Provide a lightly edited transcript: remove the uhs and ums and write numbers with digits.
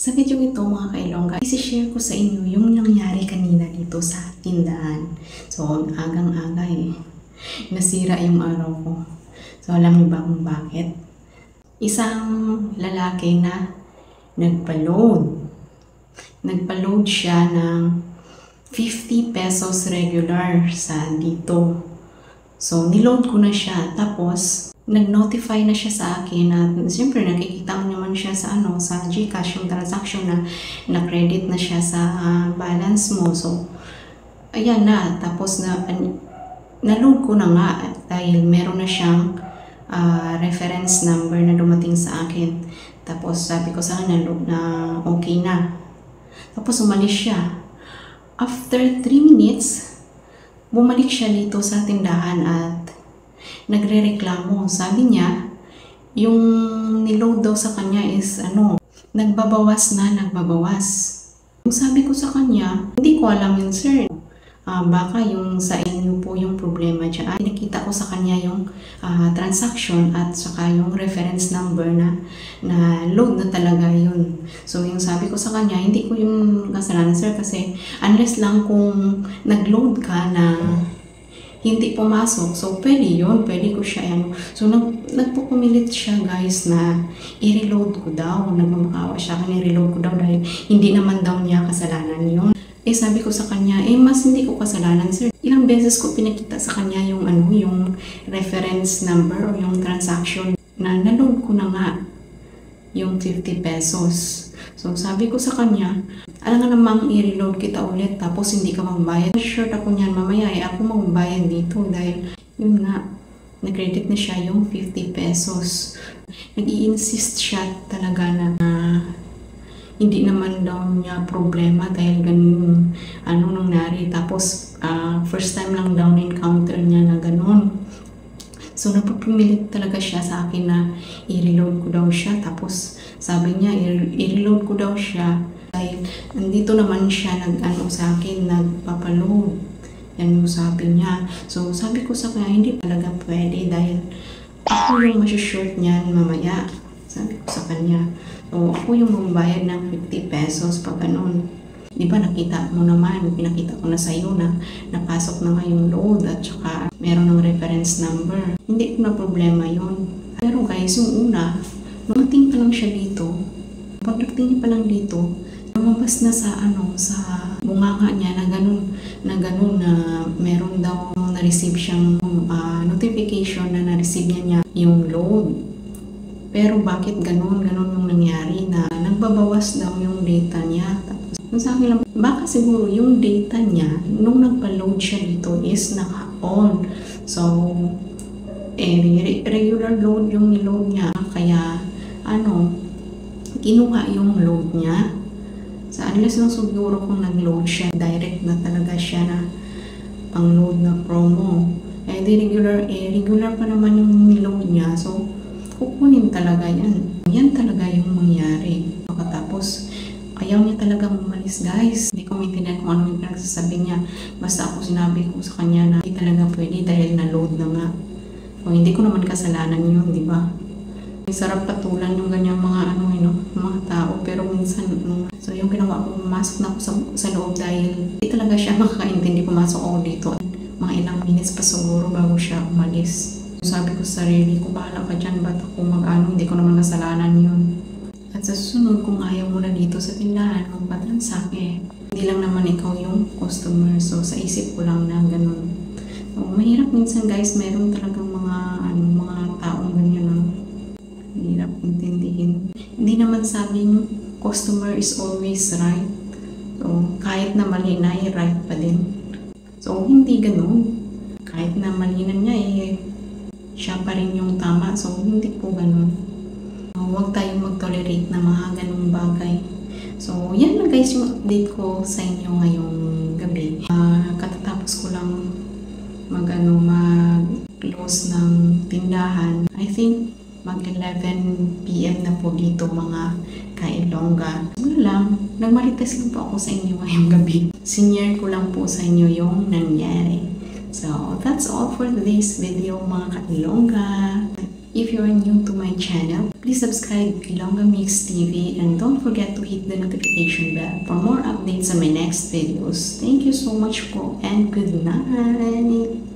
Sa video ito mga kailongga, isi-share ko sa inyo yung nangyari kanina dito sa tindahan. So, agang-aga nasira yung araw ko. So, alam niyo ba kung bakit? Isang lalaki na nagpa-load. Nagpa-load siya ng 50 pesos regular sa dito. So, niload ko na siya. Tapos, nag-notify na siya sa akin na siyempre nakikita mo naman siya sa sa GCash yung transaction na credit na siya sa balance mo. So ayan na, tapos na-load ko na nga dahil meron na siyang reference number na dumating sa akin. Tapos sabi ko sa kanya na okay na. Tapos umalis siya. After 3 minutes, bumalik siya dito sa tindahan at nagrereklamo. Sabi niya, yung niload daw sa kanya is nagbabawas. Yung sabi ko sa kanya, hindi ko alam yun sir. Baka yung sa inyo po yung problema dyan. Nakita ko sa kanya yung transaction at saka yung reference number na load na talaga yun. So yung sabi ko sa kanya, hindi ko yung kasalanan sir kasi unless lang kung nag-load ka na hindi pumasok. So, pwede yun. Pwede ko siya So, nagpupumilit siya guys na i-reload ko daw. Nagmamakawa siya i-reload ko daw dahil hindi naman daw niya kasalanan yun. Sabi ko sa kanya, mas hindi ko kasalanan sir. Ilang beses ko pinakita sa kanya yung yung reference number o yung transaction na naload ko na nga yung 50 pesos. So, sabi ko sa kanya, alam nga namang i-reload kita ulit tapos hindi ka magbayad. Sure ako niyan mamaya ako magbayad dito dahil yun nga, nag-credit na siya yung 50 pesos. Nag-i-insist siya talaga na hindi naman daw niya problema dahil ganun nangyari. Tapos first time lang daw na-encounter niya na ganun. So, napupumilit talaga siya sa akin na i-reload ko daw siya. Tapos, sabi niya, i-reload ko daw siya. Dahil, nandito naman siya sa akin, nagpapaload. Yan yung sabi niya. So, sabi ko sa kanya, hindi talaga pwede dahil ako yung masushoot niyan mamaya. Sabi ko sa kanya. So, ako yung magbayad ng 50 pesos pag ganun. Di ba nakita mo naman, pinakita ko na sa iyo na napasok na nga yung load at saka meron ng reference number. Hindi ko na problema yun. Pero guys, yung una, dumating pa lang siya dito. Pagdating niya pa lang dito, lumabas na sa sa bunganga niya na ganun na meron daw na-receive siyang notification na na-receive niya yung load. Pero bakit ganun yung nangyari na nagbabawas daw yung data niya. Tapos sa akin lang, baka siguro yung data niya nung nagpa-load siya dito is naka-on. So, regular load yung niload niya. Kaya, kinuha yung load niya. So, unless lang siguro kung nag-load siya, direct na talaga siya na pang-load na promo. Regular pa naman yung niload niya. So, kukunin talaga yan. Yan talaga yung mangyari. Pagkatapos, ayaw niya talagang umalis guys. Hindi ko maintindihan kung ano yung pinagsasabi niya. Basta ako sinabi ko sa kanya na hindi talaga pwede dahil na-load na nga. So, hindi ko naman kasalanan yun, di ba? Sarap patulan yung ganyang mga mga tao. Pero minsan, so yung ginawa ko, pumasok na ako sa loob dahil hindi talaga siya makakaintindi. Pumasok ako dito. Mga ilang minutes pa siguro bago siya umalis. So, sabi ko sa sarili ko, bahala ka dyan, ba't ako hindi ko naman kasalanan yun. At sa susunod, kung ayaw mo na dito sa tindahan, magpa-transact hindi lang naman ikaw yung customer. So, sa isip ko lang na ganun. So, mahirap minsan guys, meron talagang mga taong ganyan hirap intindihin. Hindi naman sabing customer is always right. So, kahit na mali na, right pa din. So, hindi ganun. Kahit na mali na niya, siya pa rin yung tama. So, hindi po ganun. Huwag tayong mag-tolerate na mga ganung bagay. So, yan na guys yung update ko sa inyo ngayong gabi. Katatapos ko lang mag-close ng tindahan. I think mag-11 PM na po dito mga kailongga. Nagmarites lang po ako sa inyo ngayong gabi. Senior ko lang po sa inyo yung nangyari. So, that's all for today's video mga kailongga. If you are new to my channel, please subscribe Ilongga Mix TV and don't forget to hit the notification bell for more updates on my next videos. Thank you so much po and good night!